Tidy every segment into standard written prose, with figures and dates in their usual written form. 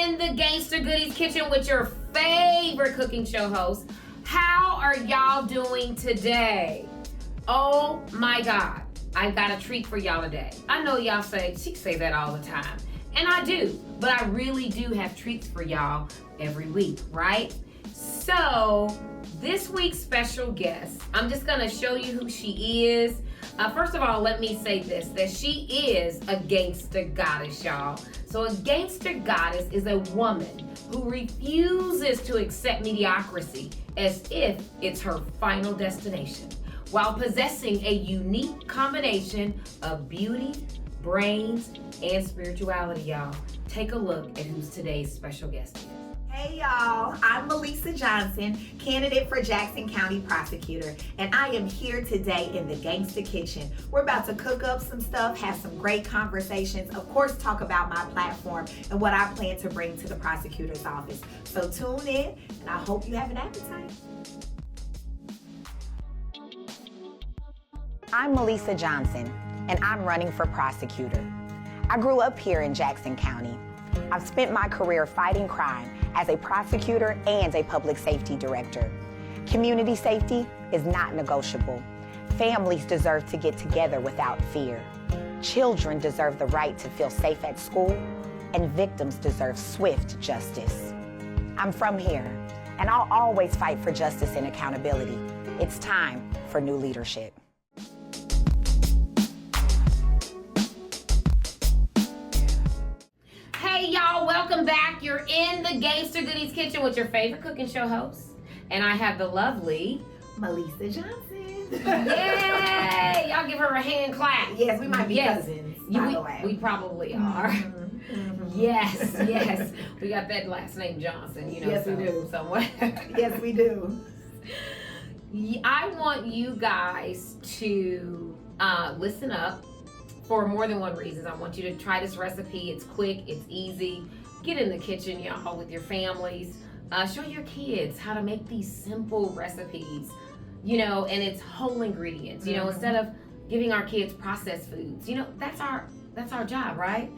in the Gangster Goodies kitchen with your favorite cooking show host. How are y'all doing today? Oh my God, I got a treat for y'all today. I know y'all say, she say that all the time, and I do, but I really do have treats for y'all every week, right? So this week's special guest, I'm just gonna show you who she is. First of all, let me say this, that she is a gangster goddess, y'all. So a gangster goddess is a woman who refuses to accept mediocrity as if it's her final destination, while possessing a unique combination of beauty, brains, and spirituality, y'all. Take a look at who's today's special guest is. Hey y'all, I'm Melesa Johnson, candidate for Jackson County Prosecutor, and I am here today in the Gangsta Kitchen. We're about to cook up some stuff, have some great conversations, of course talk about my platform and what I plan to bring to the prosecutor's office. So tune in, and I hope you have an appetite. I'm Melesa Johnson, and I'm running for prosecutor. I grew up here in Jackson County. I've spent my career fighting crime as a prosecutor and a public safety director. Community safety is not negotiable. Families deserve to get together without fear. Children deserve the right to feel safe at school, and victims deserve swift justice. I'm from here, and I'll always fight for justice and accountability. It's time for new leadership. Hey y'all, welcome back. You're in the Gangster Goodies kitchen with your favorite cooking show host. And I have the lovely Melesa Johnson. Yay! Y'all give her a hand clap. Yes, we might be cousins, by the way. We probably are. Yes. We got that last name Johnson, you know. Yes, we do. Somewhere. Yes, we do. I want you guys to listen up. For more than one reason. I want you to try this recipe. It's quick, it's easy. Get in the kitchen, y'all, with your families. Show your kids how to make these simple recipes, you know, and it's whole ingredients, you know, instead of giving our kids processed foods. You know, that's our job, right?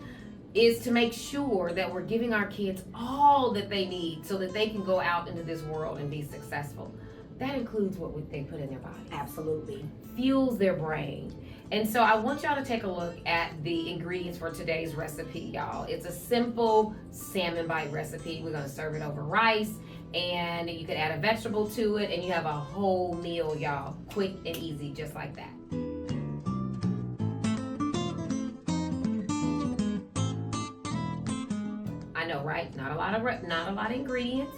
Is to make sure that we're giving our kids all that they need so that they can go out into this world and be successful. That includes what they put in their body. Absolutely. Fuels their brain. And so I want y'all to take a look at the ingredients for today's recipe, y'all. It's a simple salmon bite recipe. We're gonna serve it over rice, and you can add a vegetable to it, and you have a whole meal, y'all. Quick and easy, just like that. I know, right? Not a lot of ingredients.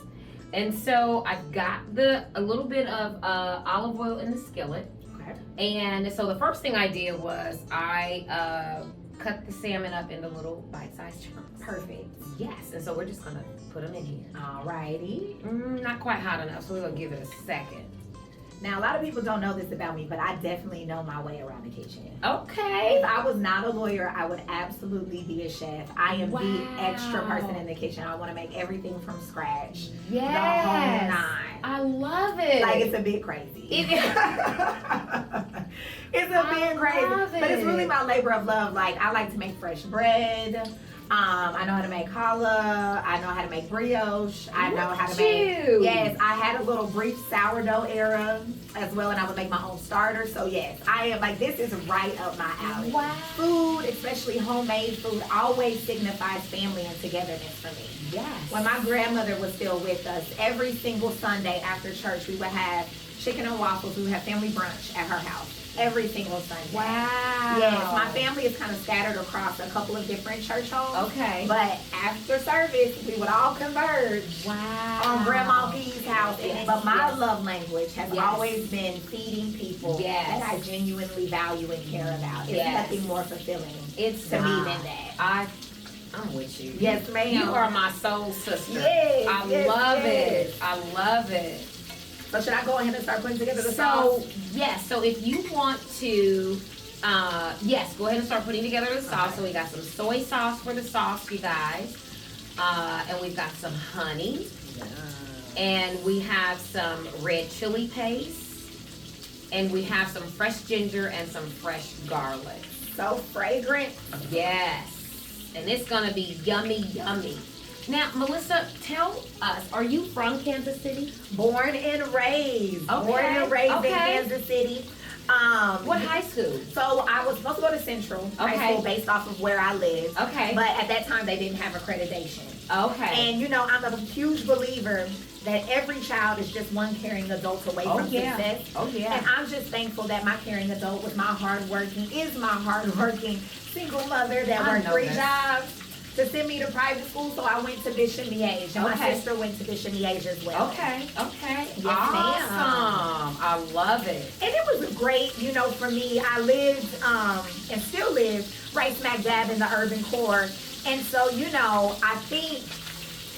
And so I've got a little bit of olive oil in the skillet. And so the first thing I did was I cut the salmon up into little bite-sized chunks. Perfect. Yes, and so we're just gonna put them in here. Alrighty. Not quite hot enough, so we're gonna give it a second. Now, a lot of people don't know this about me, but I definitely know my way around the kitchen. Okay. If I was not a lawyer, I would absolutely be a chef. I am the extra person in the kitchen. I want to make everything from scratch. Yes. The whole nine. I love it. Like, it's a bit crazy. It is. It's a bit crazy. Love it. But it's really my labor of love. Like, I like to make fresh bread. I know how to make challah. I know how to make brioche. I know how to make. Yes, I had a little brief sourdough era as well, and I would make my own starter. So yes, I am like, this is right up my alley. Wow. Food, especially homemade food, always signifies family and togetherness for me. Yes. When my grandmother was still with us, every single Sunday after church, we would have chicken and waffles. We would have family brunch at her house. Every single Sunday. Wow. Yes, my family is kind of scattered across a couple of different church homes. Okay. But after service, we would all converge on Grandma P's house. Yes, But my love language has Yes. always been feeding people Yes. that I genuinely value and care about. It's Yes. nothing more fulfilling It's to me not. than that. I'm with you. Yes, ma'am. You are my soul sister. Yes, I yes, love yes. it. I love it. So should I go ahead and start putting together the sauce? Yes, so if you want to, yes, go ahead and start putting together the sauce. Okay. So we got some soy sauce for the sauce, you guys. And we've got some honey. And we have some red chili paste. And we have some fresh ginger and some fresh garlic. So fragrant. Yes. And it's gonna be yummy, yummy. Now, Melesa, tell us, are you from Kansas City? Born and raised. Okay. Born and raised Okay. in Kansas City. What high school? So I was supposed to go to Central High Okay. School based off of where I lived. Okay. But at that time, they didn't have accreditation. Okay. And, I'm a huge believer that every child is just one caring adult away from success. Oh, yeah. And I'm just thankful that my caring adult was my hardworking single mother that I worked know 3 that. jobs to send me to private school. So I went to Bishop Miege, and my Okay. sister went to Bishop Miege as well. Okay. Yes, Awesome. I love it. And it was great, for me. I lived and still live right smack dab in the urban core. And so, I think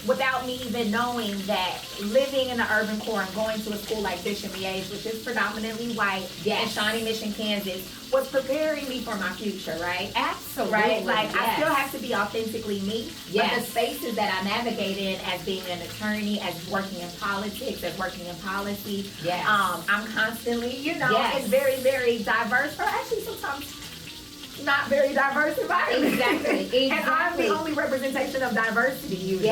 without me even knowing that living in the urban core and going to a school like Bishop Miege, which is predominantly white, in Shawnee Mission, Kansas, was preparing me for my future, right? Absolutely. Right? Like, yes. I still have to be authentically me. Yes. But the spaces that I navigate in as being an attorney, as working in politics, as working in policy, Yes. I'm constantly, Yes. it's very, very diverse, or actually sometimes not very diverse environment. Exactly. And I'm the only representation of diversity usually.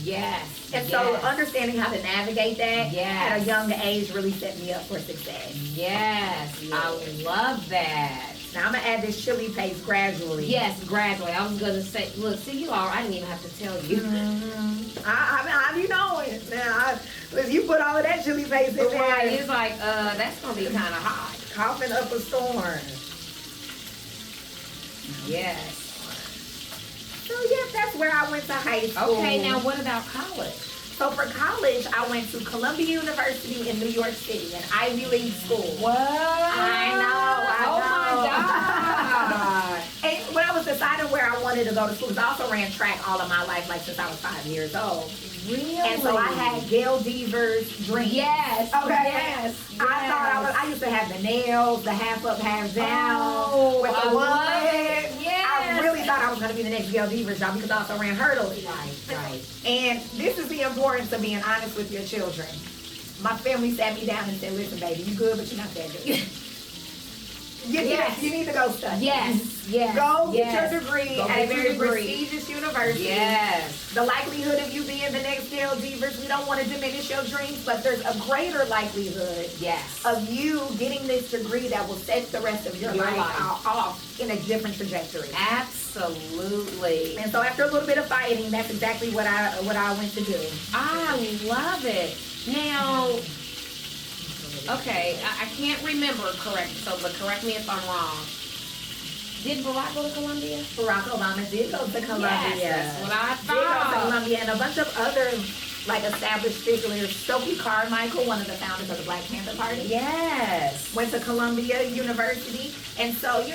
Yes. And so understanding how to navigate that Yes. at a young age really set me up for success. Yes. I love that. Now I'm gonna add this chili paste gradually. Yes, gradually. I was gonna say, look, see, I didn't even have to tell you. How do you know it? Now, if you put all of that chili paste in there, Right, it's like, that's gonna be kind of hot. coughing up a storm. Yes. So that's where I went to high school. Okay, now what about college? So for college, I went to Columbia University in New York City, an Ivy League school. What? I know. Oh my God. And when I was deciding where I wanted to go to school, because I also ran track all of my life, like since I was 5 years old. Really? And so I had Gail Deaver's dreams. Yes. Okay. Yes. I thought I used to have the nails, the half up, half down, Oh, with the I one love leg. it. Yes. I really thought I was going to be the next Gail Deaver's job because I also ran hurdles. Right. And this is the importance of being honest with your children. My family sat me down and said, listen, baby, you good, but you're not that good. Yes. You need to go study. Yes. Go Yes. get your degree Go at a get your very degree. prestigious university. Yes. The likelihood of you being the next Gail Devers, we don't want to diminish your dreams, but there's a greater likelihood Yes. of you getting this degree that will set the rest of your life off in a different trajectory. Absolutely. And so after a little bit of fighting, that's exactly what I went to do. I love it. Now, okay, I can't remember but correct me if I'm wrong. Did Barack go to Columbia? Barack Obama did go to Columbia. Yes, that's what I Did go to thought. Columbia, and a bunch of other established figures. Stokely Carmichael, one of the founders of the Black Panther Party. Yes. Went to Columbia University. And so,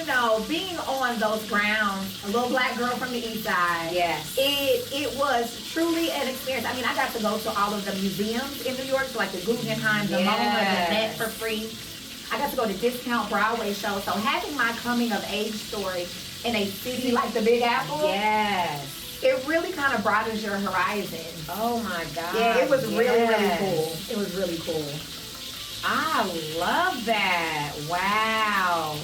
being on those grounds, a little black girl from the east side, Yes. it was truly an experience. I mean, I got to go to all of the museums in New York, so like the Guggenheim, the MoMA, the Met for free. I got to go to discount Broadway shows. So having my coming of age story in a city like the Big Apple, Yes. it really kind of broadens your horizon. Oh my God. Yeah, it was really, really Yes. cool. It was really cool. I love that. Wow.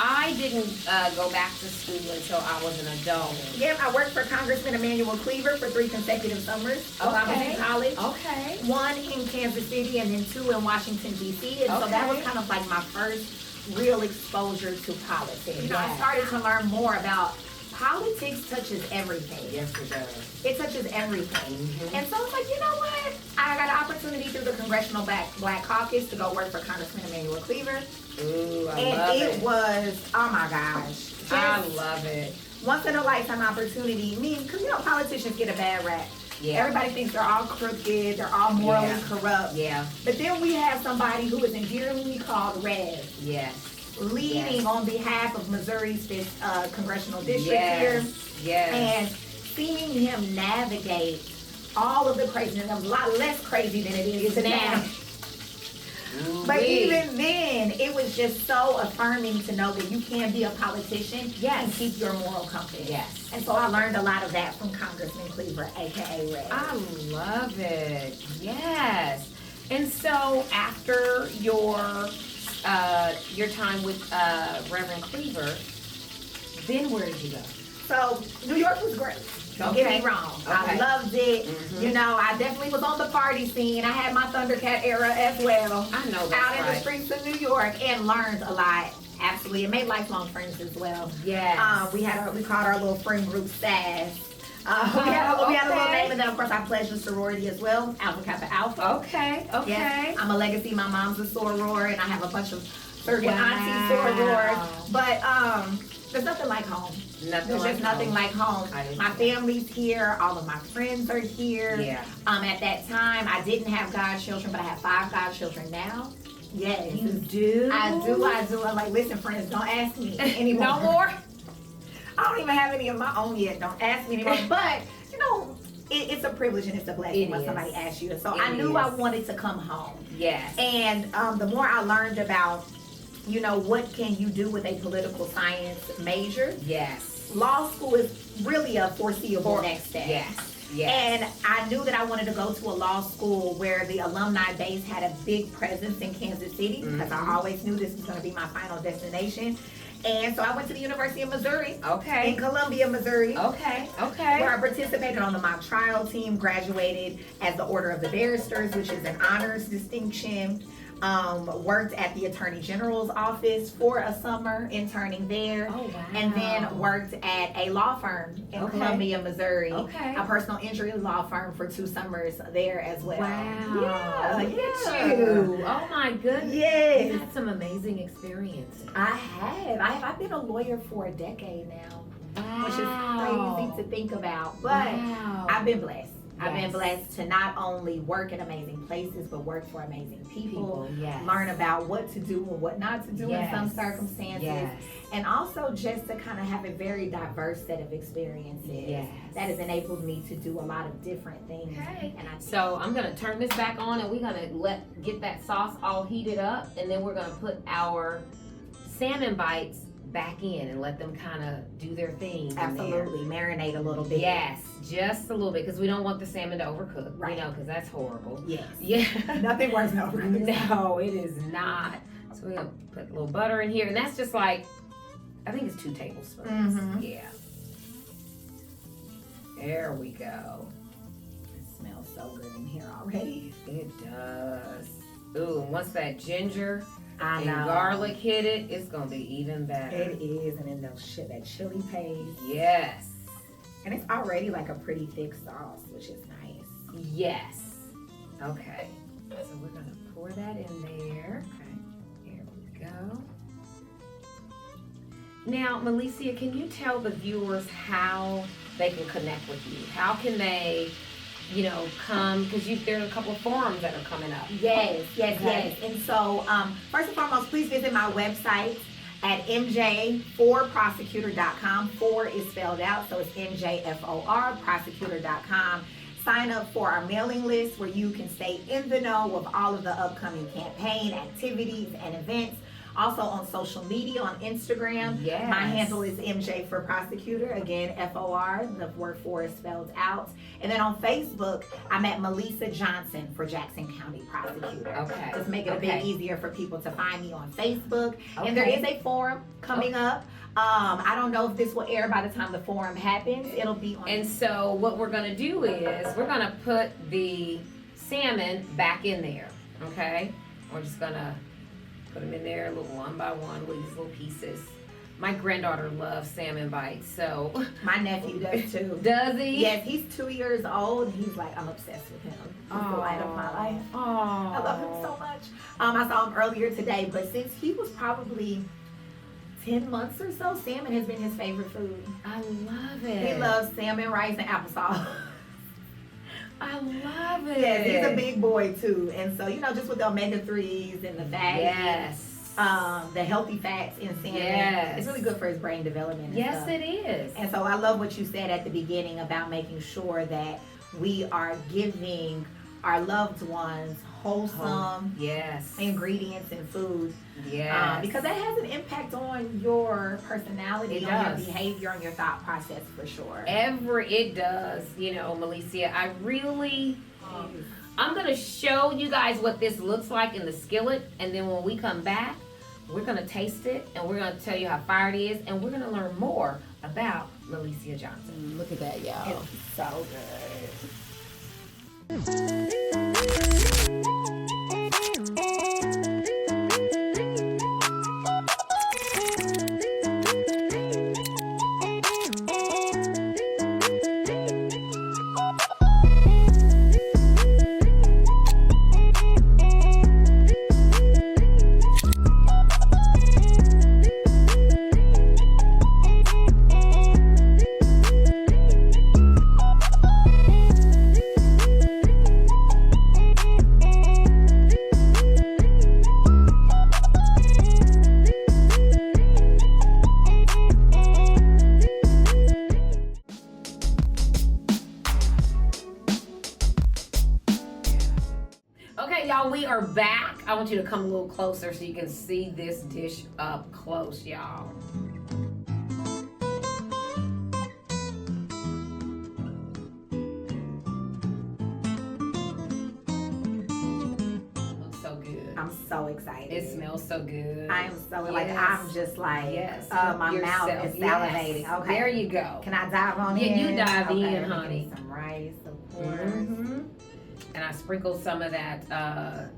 I didn't go back to school until I was an adult. Yeah, I worked for Congressman Emmanuel Cleaver for 3 consecutive summers while I was in college. Okay. 1 in Kansas City and then 2 in Washington, D.C. And so that was kind of like my first real exposure to politics. I started to learn more about politics touches everything. Yes, it does. It touches everything. And so I was like, you know what? I got an opportunity through the Congressional Black Caucus to go work for Congressman Emmanuel Cleaver. Ooh, I And love it was, oh my gosh. I love it. Once in a lifetime opportunity. Because, politicians get a bad rap. Yeah. Everybody thinks they're all crooked, they're all morally corrupt. Yeah. But then we have somebody who is endearingly called Rev, Yes. leading on behalf of Missouri's 5th congressional district here. Yes. And seeing him navigate all of the craziness, it was a lot less crazy than it is now. But even then, it was just so affirming to know that you can be a politician and keep your moral compass. Yes. And so I learned a lot of that from Congressman Cleaver, a.k.a. Red. I love it. Yes. And so after your time with Reverend Cleaver, then where did you go? So New York was great. Don't get me wrong. I Okay. loved it. You know, I definitely was on the party scene. I had my Thundercat era as well. I know that's Out in the right. streets of New York and learned a lot. Absolutely. And made lifelong friends as well. Yes. We called our little friend group SAS. We had a little Okay. name, and then of course I pledged the sorority as well, Alpha Kappa Alpha. Okay. Okay. Yes, I'm a legacy. My mom's a soror, and I have a bunch of surrogate Wow. auntie sorors. But there's nothing like home. Nothing There's like just nothing home. like home. I didn't My know. family's here. All of my friends are here. Yeah. At that time, I didn't have godchildren, but I have 5 godchildren now. Yes. You do? I do. I'm like, listen, friends, don't ask me anymore. No more? I don't even have any of my own yet. Don't ask me anymore. But, you know, it's a privilege and it's a blessing It when is. somebody asks you. So It I knew is. I wanted to come home. Yes. And the more I learned about, you know, what can you do with a political science major, Yes. law school is really a foreseeable next step. Yes. Yes. And I knew that I wanted to go to a law school where the alumni base had a big presence in Kansas City because I always knew this was going to be my final destination. And so I went to the University of Missouri in Okay. Columbia, Missouri. Okay. Okay. Where I participated on the mock trial team, graduated as the Order of the Barristers, which is an honors distinction. Worked at the Attorney General's office for a summer, interning there. Oh, wow. And then worked at a law firm in Okay. Columbia, Missouri. Okay. A personal injury law firm for 2 summers there as well. Wow. Yeah, Look yeah. at you. Oh my goodness. Yes. You've had some amazing experiences. I have. I've been a lawyer for a decade now, which is crazy to think about. But Wow. I've been blessed. I've been Yes. blessed to not only work in amazing places, but work for amazing people. Yes. Learn about what to do and what not to do in some Yes. circumstances. Yes. And also just to kind of have a very diverse set of experiences Yes. that has enabled me to do a lot of different things. Okay. And So I'm gonna turn this back on and we're gonna get that sauce all heated up, and then we're gonna put our salmon bites back in and let them kind of do their thing. in there. absolutely marinate a little bit. Yes, just a little bit, because we don't want the salmon to overcook. Right. You know, because that's horrible. Yes. Yeah. Nothing worse than overcooking. No, it is not. So we're gonna put a little butter in here, and that's just like, I think it's 2 tablespoons. Mhm. Yeah. There we go. It smells so good in here already. It does. Ooh, and once that ginger I and know. garlic hit it, it's gonna be even better. It is, and then that chili paste. Yes. And it's already like a pretty thick sauce, which is nice. Yes. Okay. So we're gonna pour that in there. Okay. Here we go. Now, Melesa, can you tell the viewers how they can connect with you? How can they, you know, come? Because there's a couple of forums that are coming up. Yes, yes, Okay. yes. And so, first and foremost, please visit my website at MJforProsecutor.com. 4 is spelled out, so it's MJFOR, prosecutor.com. Sign up for our mailing list where you can stay in the know of all of the upcoming campaign activities and events. Also on social media, on Instagram. Yes. My handle is MJforProsecutor. Again, FOR, the word 4 is spelled out. And then on Facebook, I'm at Melesa Johnson for Jackson County Prosecutor. Okay. Just make it a bit Okay. easier for people to find me on Facebook. And there Okay. is a forum coming up. I don't know if this will air by the time the forum happens. It'll be on. And so what we're gonna do is we're gonna put the salmon back in there. Okay. We're just gonna put them in there, a little one by one with these little pieces. My granddaughter loves salmon bites, so. My nephew does too. Does he? Yes, he's 2 years old. He's like, I'm obsessed with him. He's the light of my life. Oh. I love him so much. I saw him earlier today, but since he was probably 10 months or so, salmon has been his favorite food. I love it. He loves salmon, rice, and applesauce. I love it. Yes, he's a big boy too. And so, you know, just with the omega-3s and the fat, Yes. the healthy fats in salmon, Yes. it's really good for his brain development. And Yes, stuff. it is. And so I love what you said at the beginning about making sure that we are giving our loved ones wholesome Yes. ingredients and foods. Yes. Because that has an impact on your personality, It on does. your behavior, on your thought process for sure. It does, you know, Melesa. I really, I'm gonna show you guys what this looks like in the skillet, and then when we come back, we're gonna taste it, and we're gonna tell you how fire it is, and we're gonna learn more about Melesa Johnson. Look at that, y'all. It's so good. Okay, y'all, we are back. I want you to come a little closer so you can see this dish up close, y'all. Looks so good. I'm so excited. It smells so good. I am so like Yes. I'm just like Yes. my Yourself. mouth is Yes. salivating. Okay. There you go. Can I dive on Yeah, in? you dive Okay, in, let me get honey. Some rice, of course. Mhm. And I sprinkled some of that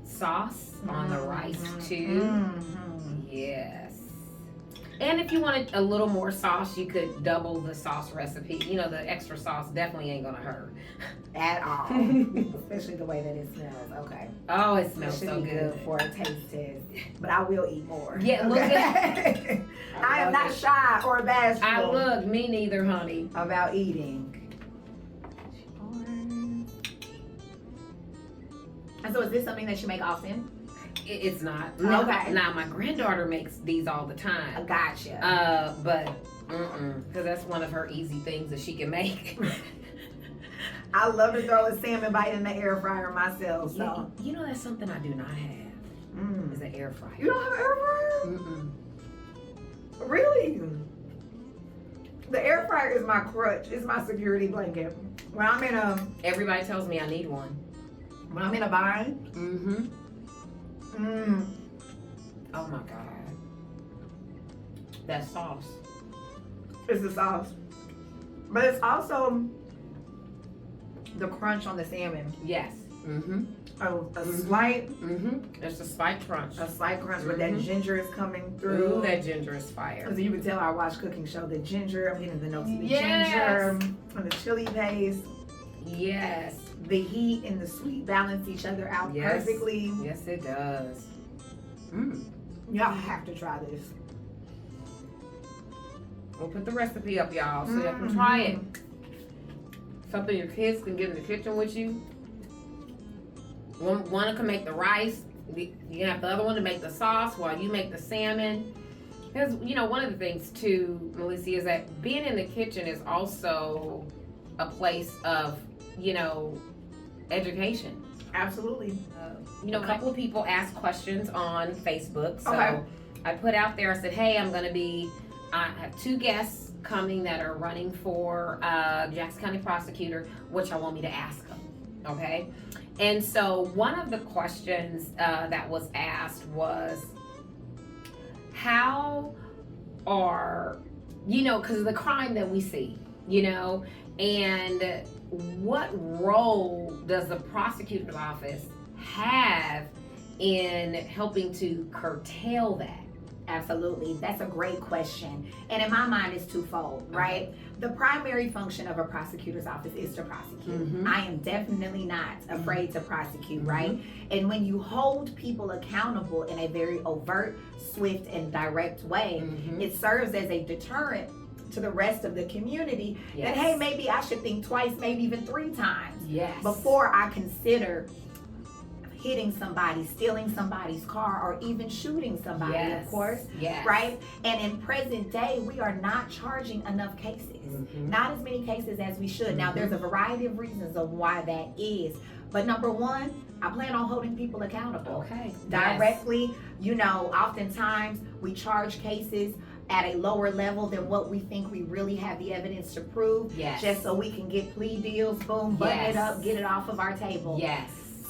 sauce on the rice too. Mhm. Yes. And if you wanted a little more sauce, you could double the sauce recipe. You know, the extra sauce definitely ain't gonna hurt. At all. Especially the way that it smells. Okay. Oh, it It smells should so be good. good for a taste test. But I will eat more. Yeah, look okay? I am love not it. shy or bashful I look, me neither, honey. about eating. And so is this something that you make often? It's not. Okay. Now, my granddaughter makes these all the time. Gotcha. But, because that's one of her easy things that she can make. I love to throw a salmon bite in the air fryer myself. So You know, that's something I do not have. Is an air fryer. you don't have an air fryer? Mm-mm. Really? The air fryer is my crutch. It's my security blanket. When I'm in a Everybody tells me I need one. bind. Mm-hmm. Mm. Oh my God. That sauce. It's the sauce. But it's also the crunch on the salmon. Yes. Mm-hmm. A slight It's a slight crunch. crunch, but that ginger is coming through. Ooh, that ginger is fire. Because you can tell I watch cooking show, the ginger, I'm getting the notes of the Yes. ginger and the chili paste. Yes. The heat and the sweet balance each other out Yes. perfectly. Yes, it does. Mm. Y'all have to try this. We'll put the recipe up, y'all, so you can try it. Something your kids can get in the kitchen with you. One can make the rice. You can have the other one to make the sauce while you make the salmon. Because, you know, one of the things, too, Melesa, is that being in the kitchen is also a place of, you know, education. Absolutely. You know, a couple of people asked questions on Facebook. So Okay. I put out there, I said, hey, I have 2 guests coming that are running for Jackson County Prosecutor. What y'all want me to ask them? Okay. And so one of the questions that was asked was, how are, you know, because of the crime that we see, you know, and what role does the prosecutor's office have in helping to curtail that? Absolutely. That's a great question. And in my mind, it's twofold, right? The primary function of a prosecutor's office is to prosecute. I am definitely not afraid to prosecute, right? And when you hold people accountable in a very overt, swift, and direct way, it serves as a deterrent to the rest of the community that, hey, maybe I should think twice, maybe even 3 times before I consider hitting somebody, stealing somebody's car, or even shooting somebody, of course, right? And in present day, we are not charging enough cases. Not as many cases as we should. Now, there's a variety of reasons of why that is. But number one, I plan on holding people accountable. Directly, you know, oftentimes we charge cases at a lower level than what we think we really have the evidence to prove. Just so we can get plea deals, boom, button it up, get it off of our table.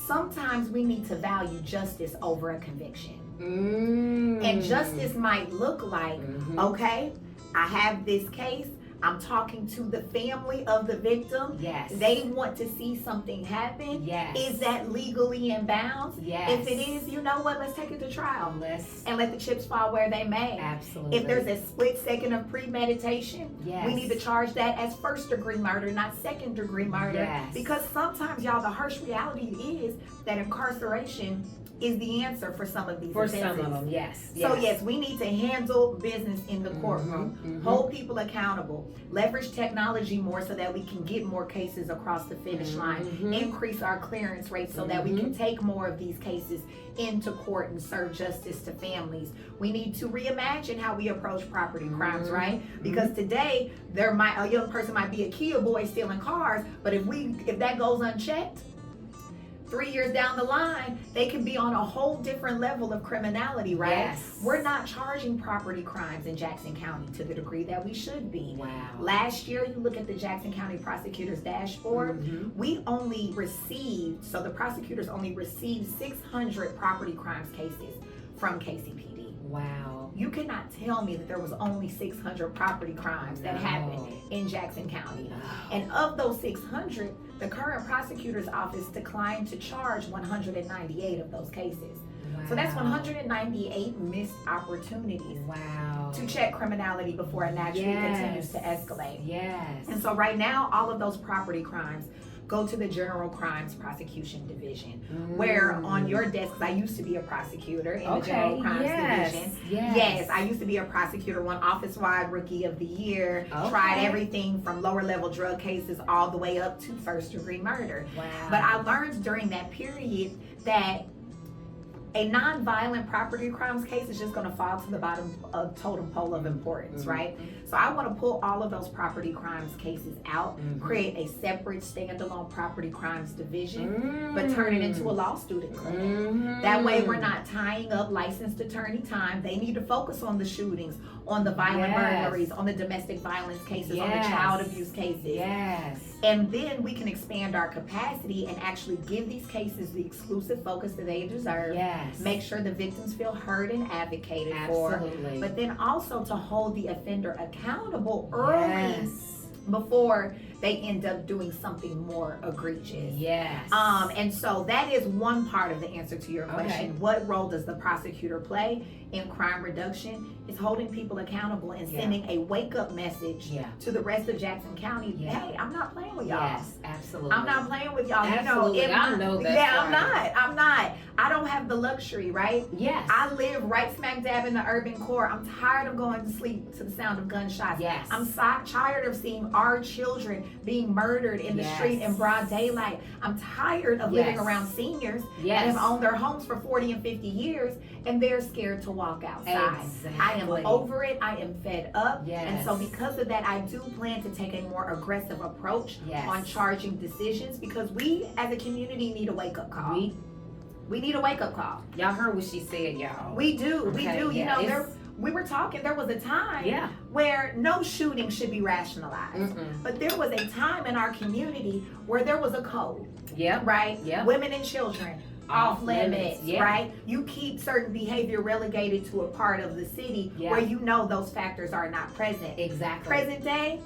Sometimes we need to value justice over a conviction. And justice might look like, okay, I have this case, I'm talking to the family of the victim. Yes. They want to see something happen. Yes. Is that legally in bounds? Yes. If it is, you know what? Let's take it to trial. Let's. And let the chips fall where they may. Absolutely. If there's a split second of premeditation, Yes. we need to charge that as first-degree murder, not second-degree murder. Yes. Because sometimes, y'all, the harsh reality is that incarceration is the answer for some of these offenses. some of them, yes. So yes, we need to handle business in the courtroom, hold people accountable, leverage technology more so that we can get more cases across the finish line, increase our clearance rate so that we can take more of these cases into court and serve justice to families. We need to reimagine how we approach property crimes, right? Because today a young person might be a Kia boy stealing cars, but if that goes unchecked, 3 years down the line, they can be on a whole different level of criminality, right? Yes. We're not charging property crimes in Jackson County to the degree that we should be. Wow. Last year, you look at the Jackson County Prosecutor's dashboard, we only received, so the prosecutors only received 600 property crimes cases from KCPD. Wow. You cannot tell me that there was only 600 property crimes that happened in Jackson County. And of those 600, the current prosecutor's office declined to charge 198 of those cases. So that's 198 missed opportunities to check criminality before it naturally continues to escalate. Yes. And so right now, all of those property crimes go to the General Crimes Prosecution Division, where on your desk, because I used to be a prosecutor in the General Crimes Division. Yes, I used to be a prosecutor, won Office-Wide Rookie of the Year, tried everything from lower-level drug cases all the way up to first-degree murder. Wow. But I learned during that period that a non-violent property crimes case is just going to fall to the bottom of totem pole of importance, right? So I want to pull all of those property crimes cases out, create a separate standalone property crimes division, but turn it into a law student clinic. That way we're not tying up licensed attorney time. They need to focus on the shootings, on the violent burglaries, on the domestic violence cases, on the child abuse cases. Yes. And then we can expand our capacity and actually give these cases the exclusive focus that they deserve. Yes. Make sure the victims feel heard and advocated Absolutely. for. But then also to hold the offender accountable early before they end up doing something more egregious. Yes. And so that is one part of the answer to your question. What role does the prosecutor play in crime reduction? Is holding people accountable and sending a wake-up message to the rest of Jackson County. Hey, I'm not playing with y'all. Yes, absolutely. I'm not playing with y'all. Absolutely. You know, I know that. Yeah, I'm not. I don't have the luxury, right? Yes. I live right smack dab in the urban core. I'm tired of going to sleep to the sound of gunshots. Yes. I'm tired of seeing our children being murdered in the street in broad daylight. I'm tired of living around seniors that have owned their homes for 40 and 50 years and they're scared to walk outside. Exactly. I am over it. I am fed up. Yes. And so because of that, I do plan to take a more aggressive approach on charging decisions because we as a community need a wake-up call. We need a wake-up call. Y'all heard what she said, y'all. We do. We do. Yeah, you know, we were talking, there was a time where no shooting should be rationalized. But there was a time in our community where there was a code. Right? Women and children. Off limits, right? You keep certain behavior relegated to a part of the city where you know those factors are not present. Exactly. Present day,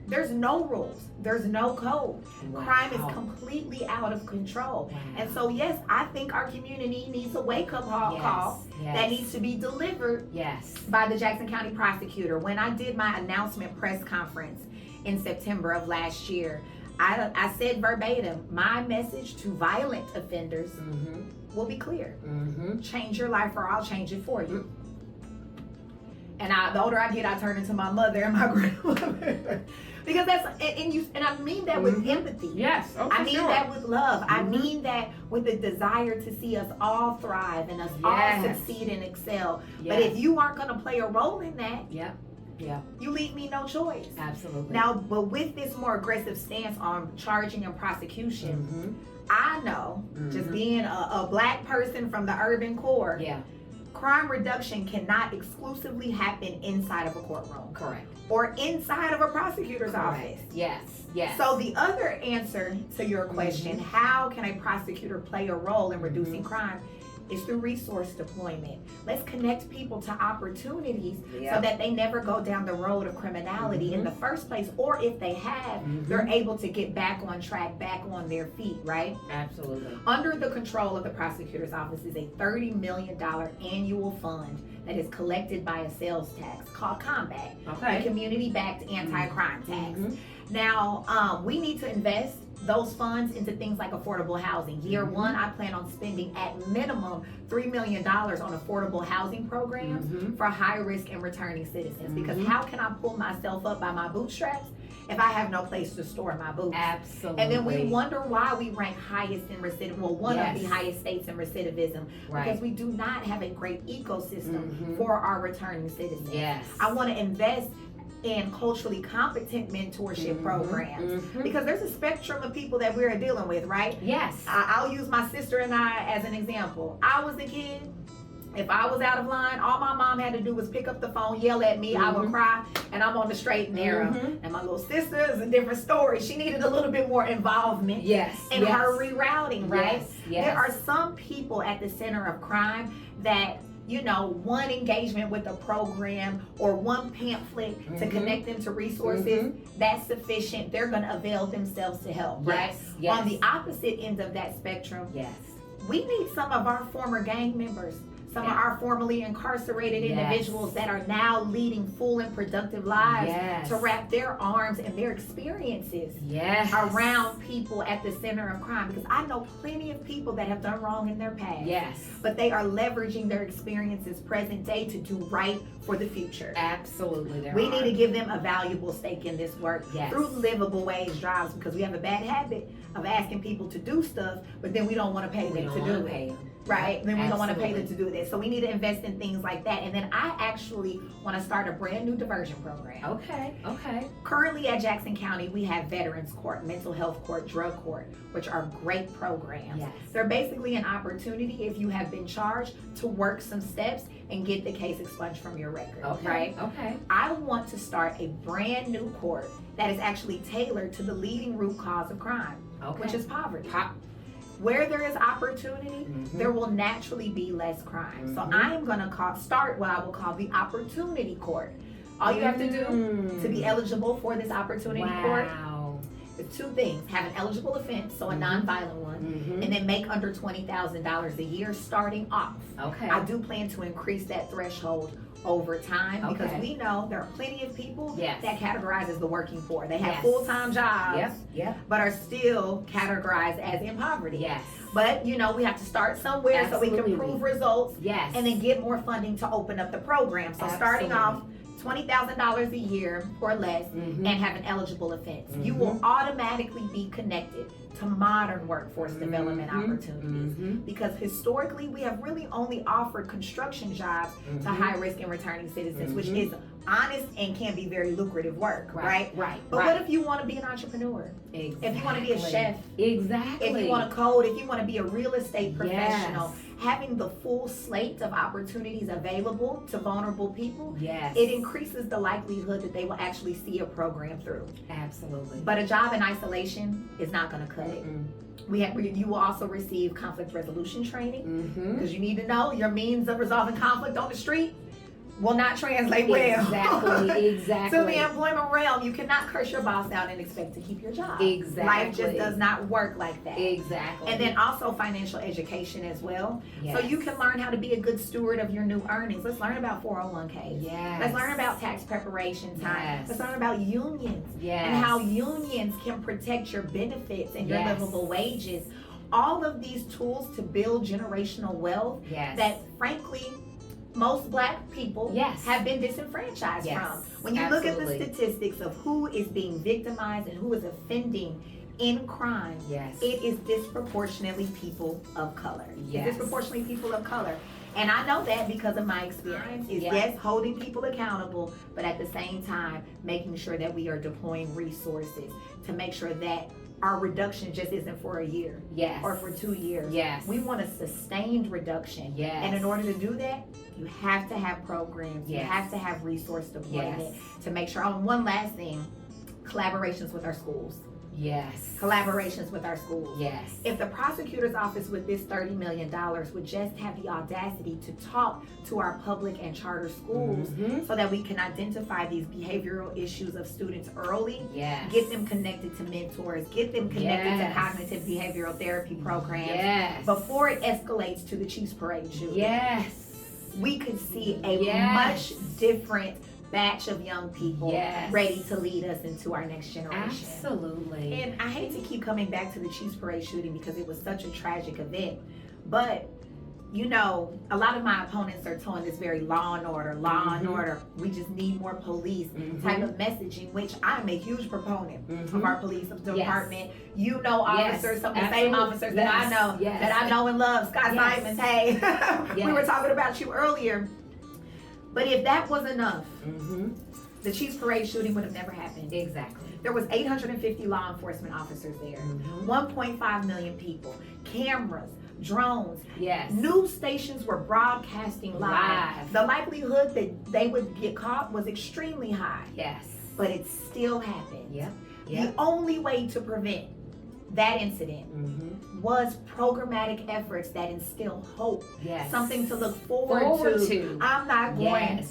there's no rules. There's no code. Crime is completely out of control. And so, yes, I think our community needs a wake-up call that needs to be delivered by the Jackson County Prosecutor. When I did my announcement press conference in September of last year, I said verbatim, my message to violent offenders will be clear. Change your life or I'll change it for you. And the older I get, I turn into my mother and my grandmother. Because and I mean that with empathy. Yes. Oh, I mean that with love. I mean that with the desire to see us all thrive and us all succeed and excel. But if you aren't going to play a role in that, you leave me no choice. Absolutely. Now, but with this more aggressive stance on charging and prosecution, I know, just being a black person from the urban core, crime reduction cannot exclusively happen inside of a courtroom. Correct. Or inside of a prosecutor's office. Yes. So the other answer to your question, how can a prosecutor play a role in reducing crime, It's through resource deployment. Let's connect people to opportunities Yep. so that they never go down the road of criminality in the first place, or if they have, they're able to get back on track, back on their feet, right? Absolutely. Under the control of the prosecutor's office is a $30 million annual fund that is collected by a sales tax called Combat, a community-backed anti-crime tax. Now, we need to invest those funds into things like affordable housing. Year one, I plan on spending at minimum $3 million on affordable housing programs for high risk and returning citizens. Because how can I pull myself up by my bootstraps if I have no place to store my boots? Absolutely. And then we wonder why we rank highest in recidivism, well, one of the highest states in recidivism, because we do not have a great ecosystem for our returning citizens. Yes. I want to invest in culturally competent mentorship programs because there's a spectrum of people that we're dealing with, right? Yes. I'll use my sister and I as an example. I was a kid. If I was out of line, all my mom had to do was pick up the phone, yell at me, I would cry, and I'm on the straight and narrow. And my little sister is a different story. She needed a little bit more involvement in her rerouting, right? Yes. There are some people at the center of crime that, you know, one engagement with a program or one pamphlet to connect them to resources, that's sufficient. They're going to avail themselves to help, right? Yes. On the opposite end of that spectrum, we need some of our former gang members, some of our formerly incarcerated individuals that are now leading full and productive lives to wrap their arms and their experiences around people at the center of crime. Because I know plenty of people that have done wrong in their past, but they are leveraging their experiences present day to do right for the future. Absolutely. We need to give them a valuable stake in this work through livable wage jobs, because we have a bad habit of asking people to do stuff, but then we don't want to pay them to do it. Right? Then we don't want to pay them to do this. So we need to invest in things like that. And then I actually want to start a brand new diversion program. Okay. Currently at Jackson County, we have Veterans Court, Mental Health Court, Drug Court, which are great programs. They're basically an opportunity, if you have been charged, to work some steps and get the case expunged from your record. Right? I want to start a brand new court that is actually tailored to the leading root cause of crime, which is poverty. Where there is opportunity, there will naturally be less crime. So I am going to start what I will call the opportunity court. All you have to do to be eligible for this opportunity court is two things: have an eligible offense, so a nonviolent one, and then make under $20,000 a year starting off. I do plan to increase that threshold over time because we know there are plenty of people that categorize as the working poor. They have full-time jobs, but are still categorized as in poverty. But you know, we have to start somewhere so we can prove results and then get more funding to open up the program. So starting off $20,000 a year or less and have an eligible offense, you will automatically be connected to modern workforce development opportunities, because historically we have really only offered construction jobs to high risk and returning citizens, which is honest and can be very lucrative work, right? But what if you want to be an entrepreneur? If you want to be a chef, if you want to code, if you want to be a real estate professional, having the full slate of opportunities available to vulnerable people, it increases the likelihood that they will actually see a program through. Absolutely. But a job in isolation is not going to cut it. You will also receive conflict resolution training, because you need to know your means of resolving conflict on the street will not translate well to the employment realm. You cannot curse your boss out and expect to keep your job. Life just does not work like that. And then also financial education as well. So you can learn how to be a good steward of your new earnings. Let's learn about 401ks. Let's learn about tax preparation time. Let's learn about unions and how unions can protect your benefits and your livable wages. All of these tools to build generational wealth that frankly most Black people have been disenfranchised from. When you look at the statistics of who is being victimized and who is offending in crime, it is disproportionately people of color. It's disproportionately people of color. And I know that because of my experience. Is holding people accountable, but at the same time making sure that we are deploying resources to make sure that our reduction just isn't for a year or for 2 years. We want a sustained reduction. And in order to do that, you have to have programs. You have to have resource deployment to make sure. One last thing, collaborations with our schools. Yes. Collaborations with our schools. Yes. If the prosecutor's office with this $30 million would just have the audacity to talk to our public and charter schools so that we can identify these behavioral issues of students early, get them connected to mentors, get them connected to cognitive behavioral therapy programs before it escalates to the Chiefs Parade shooting. We could see a much different batch of young people ready to lead us into our next generation. Absolutely. And I hate to keep coming back to the Chiefs Parade shooting because it was such a tragic event, but you know, a lot of my opponents are towing this very law and order, we just need more police type of messaging, which I'm a huge proponent of our police department. You know, officers, some of the same officers that I know and love, Scott Simons, hey, we were talking about you earlier. But if that was enough, the Chiefs Parade shooting would have never happened. Exactly. There was 850 law enforcement officers there, 1.5 million people, cameras, drones. News stations were broadcasting live. The likelihood that they would get caught was extremely high. But it still happened. The only way to prevent that incident was programmatic efforts that instill hope, something to look forward to. I'm not going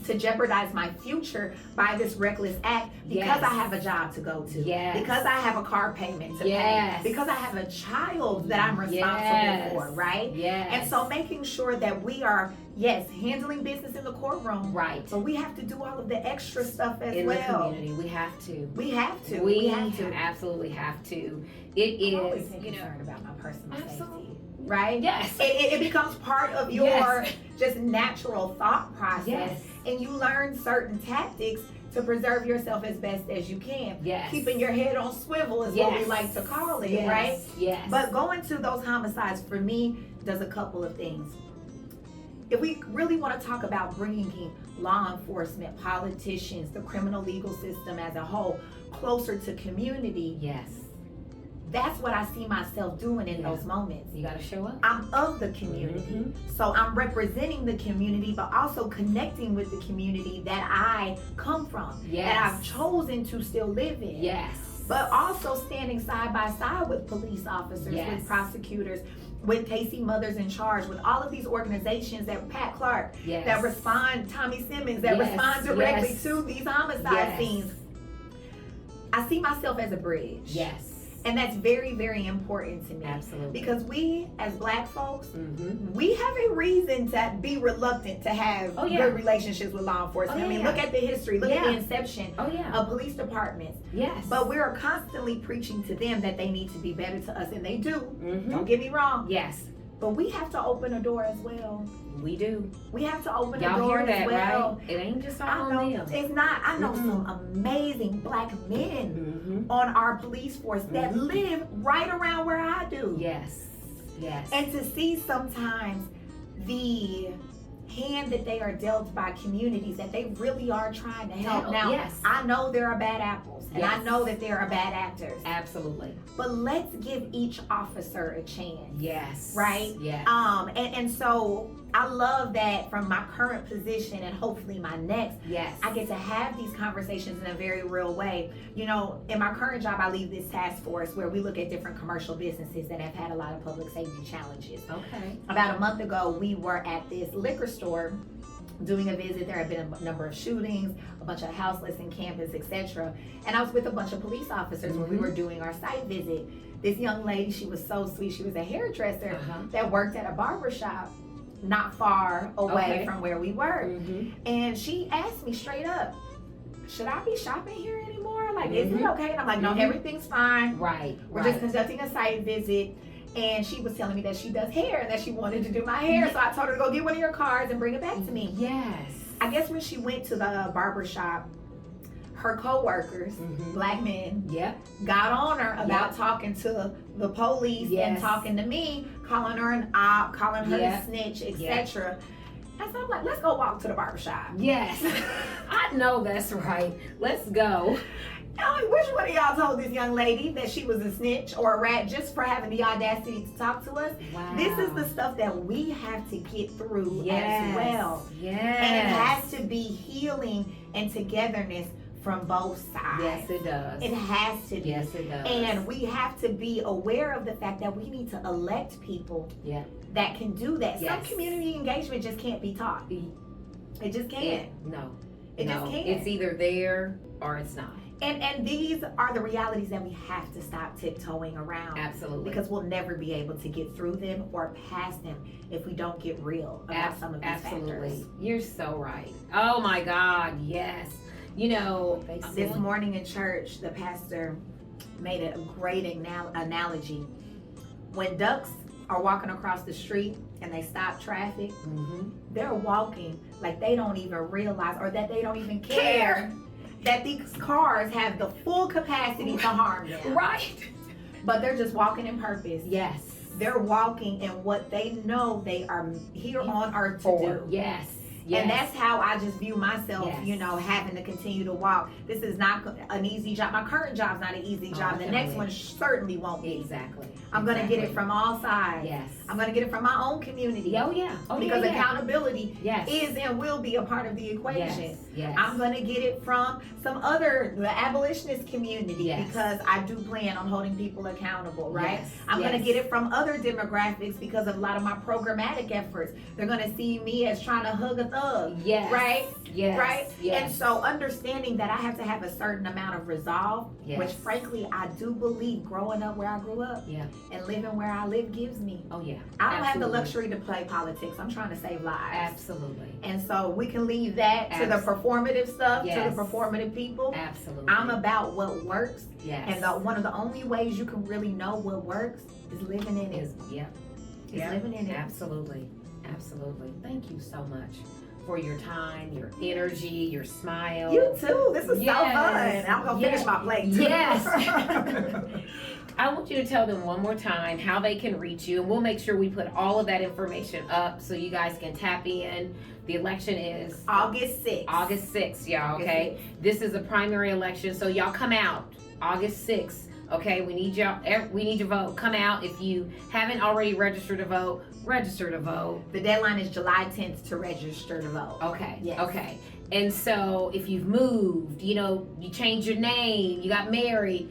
to jeopardize my future by this reckless act because I have a job to go to, because I have a car payment to pay, because I have a child that I'm responsible for, right? And so making sure that we are, handling business in the courtroom, but we have to do all of the extra stuff as in well. The community. We have to. We have to. We absolutely have to. It is, I'm always concerned about my personal safety. Right? Yes. It becomes part of your just natural thought process. And you learn certain tactics to preserve yourself as best as you can. Keeping your head on swivel is what we like to call it, right? But going to those homicides, for me, does a couple of things. If we really want to talk about bringing law enforcement, politicians, the criminal legal system as a whole closer to community, that's what I see myself doing in those moments. You got to show up. I'm of the community, so I'm representing the community, but also connecting with the community that I come from, that I've chosen to still live in. But also standing side by side with police officers, with prosecutors, with Casey Mothers in Charge, with all of these organizations that Pat Clark, that respond, Tommy Simmons, that respond directly to these homicide scenes. I see myself as a bridge. And that's very, very important to me. Absolutely. Because we, as Black folks, we have a reason to be reluctant to have good relationships with law enforcement. I mean, look at the history, look at the inception of police departments. But we are constantly preaching to them that they need to be better to us, and they do. Don't get me wrong. But we have to open a door as well. We do. We have to open a door as well. Right? It ain't just all on them. It's not. I know some amazing Black men on our police force that live right around where I do. And to see sometimes the hand that they are dealt by communities, that they really are trying to help. Now, I know there are bad apples, and I know that there are bad actors. Absolutely. But let's give each officer a chance. Right? And so I love that from my current position and hopefully my next, I get to have these conversations in a very real way. You know, in my current job, I lead this task force where we look at different commercial businesses that have had a lot of public safety challenges. About a month ago, we were at this liquor store doing a visit. There had been a number of shootings, a bunch of houseless in campus, etc. And I was with a bunch of police officers when we were doing our site visit. This young lady, she was so sweet. She was a hairdresser that worked at a barber shop not far away from where we were. And she asked me straight up, should I be shopping here anymore? Like, is it okay? And I'm like, no, everything's fine. We're just conducting a site visit. And she was telling me that she does hair and that she wanted to do my hair. So I told her to go get one of your cards and bring it back to me. I guess when she went to the barber shop, her co-workers, Black men, got on her about talking to the police and talking to me, calling her an op, calling her a snitch, etc. And so I'm like, let's go walk to the barber shop. I know that's right. Let's go. Like, which one of y'all told this young lady that she was a snitch or a rat just for having the audacity to talk to us? This is the stuff that we have to get through as well. And it has to be healing and togetherness from both sides. Yes, it does. It has to be. Yes, it does. And we have to be aware of the fact that we need to elect people that can do that. Yes. Some community engagement just can't be taught. It just can't. It just can't. It's either there or it's not. And these are the realities that we have to stop tiptoeing around. Absolutely. Because we'll never be able to get through them or past them if we don't get real about some of these factors. You're so right. Oh my God, yes. You know, this morning in church, the pastor made a great analogy. When ducks are walking across the street and they stop traffic, they're walking like they don't even realize or that they don't even care that these cars have the full capacity to harm them. Right. But they're just walking in purpose. Yes. They're walking in what they know they are here on earth to do. Yes. And that's how I just view myself, you know, having to continue to walk. This is not an easy job. My current job's not an easy job. The next one certainly won't be. Exactly. I'm going to get it from all sides. Yes. I'm going to get it from my own community. Oh, yeah. Because accountability is and will be a part of the equation. Yes. I'm going to get it from the abolitionist community because I do plan on holding people accountable, right? I'm going to get it from other demographics because of a lot of my programmatic efforts. They're going to see me as trying to hug a thug, right? Yes. Right? Yes. And so understanding that I have to have a certain amount of resolve, which frankly I do believe growing up where I grew up and living where I live gives me. Oh yeah. I don't have the luxury to play politics. I'm trying to save lives. Absolutely. And so we can leave that to the performative stuff, to the performative people. Absolutely. I'm about what works. Yes. And one of the only ways you can really know what works is living in it. Is living in it. Absolutely. Absolutely. Thank you so much for your time, your energy, your smile. You too. This is so fun. I'm going to finish my plate too. Yes. I want you to tell them one more time how they can reach you, and we'll make sure we put all of that information up so you guys can tap in. The election is August 6th. August 6th, y'all, okay? This is a primary election, so y'all come out August 6th. Okay, we need y'all. We need your vote. Come out. If you haven't already registered to vote, register to vote. The deadline is July 10th to register to vote. Okay. Yes. Okay. And so if you've moved, you know, you changed your name, you got married,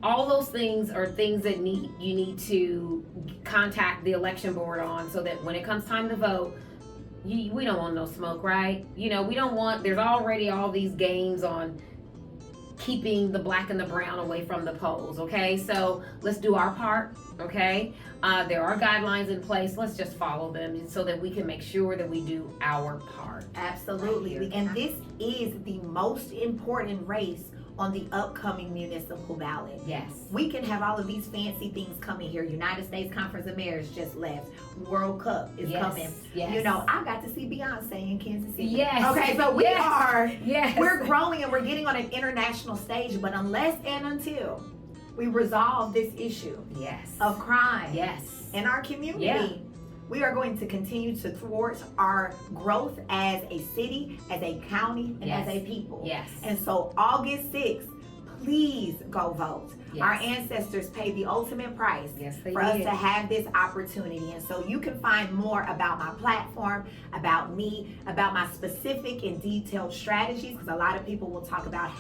all those things are things that you need to contact the election board on, so that when it comes time to vote, we don't want no smoke, right? You know, we don't want. There's already all these games on keeping the black and the brown away from the polls, okay? So let's do our part, okay? There are guidelines in place. Let's just follow them so that we can make sure that we do our part. Absolutely. Right. And this is the most important race on the upcoming municipal ballot. Yes. We can have all of these fancy things coming here. United States Conference of Mayors just left. World Cup is coming. Yes. You know, I got to see Beyonce in Kansas City. Yes. Okay, so we are. Yes. We're growing and we're getting on an international stage, but unless and until we resolve this issue of crime in our community, we are going to continue to thwart our growth as a city, as a county, and as a people. Yes. And so August 6th, please go vote. Yes. Our ancestors paid the ultimate price for us to have this opportunity. And so you can find more about my platform, about me, about my specific and detailed strategies, because a lot of people will talk about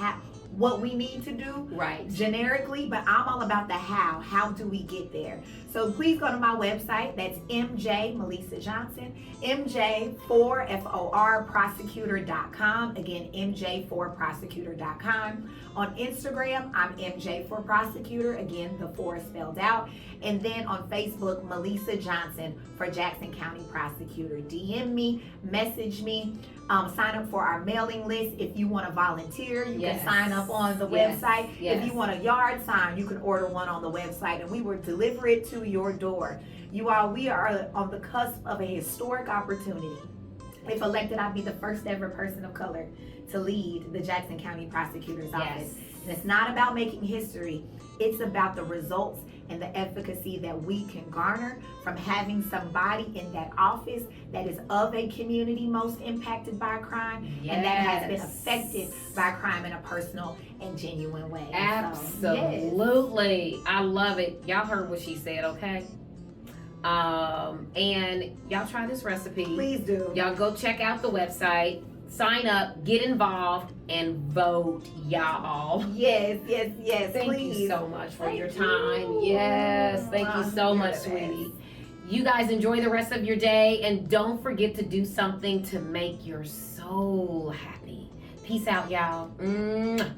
what we need to do generically, but I'm all about the how. How do we get there? So please go to my website. That's Melesa Johnson, MJforProsecutor.com. Again, MJforProsecutor.com. On Instagram, I'm MJforProsecutor. Again, the 4 is spelled out. And then on Facebook, Melesa Johnson for Jackson County Prosecutor. DM me, message me, sign up for our mailing list. If you want to volunteer, you can sign up on the website. If you want a yard sign, you can order one on the website, and we will deliver it to your door. You all, we are on the cusp of a historic opportunity. If elected, I'll be the first ever person of color to lead the Jackson County Prosecutor's Office. And it's not about making history. It's about the results and the efficacy that we can garner from having somebody in that office that is of a community most impacted by crime and that has been affected by crime in a personal and genuine way. Absolutely. So, I love it. Y'all heard what she said, okay? And y'all try this recipe. Please do. Y'all go check out the website. sign up, get involved, and vote, y'all. Yes. Thank Please. you so much for your Thank time. you. Yes, thank you so You're much, the sweetie. best. You guys enjoy the rest of your day, and don't forget to do something to make your soul happy. Peace out, y'all. Mwah.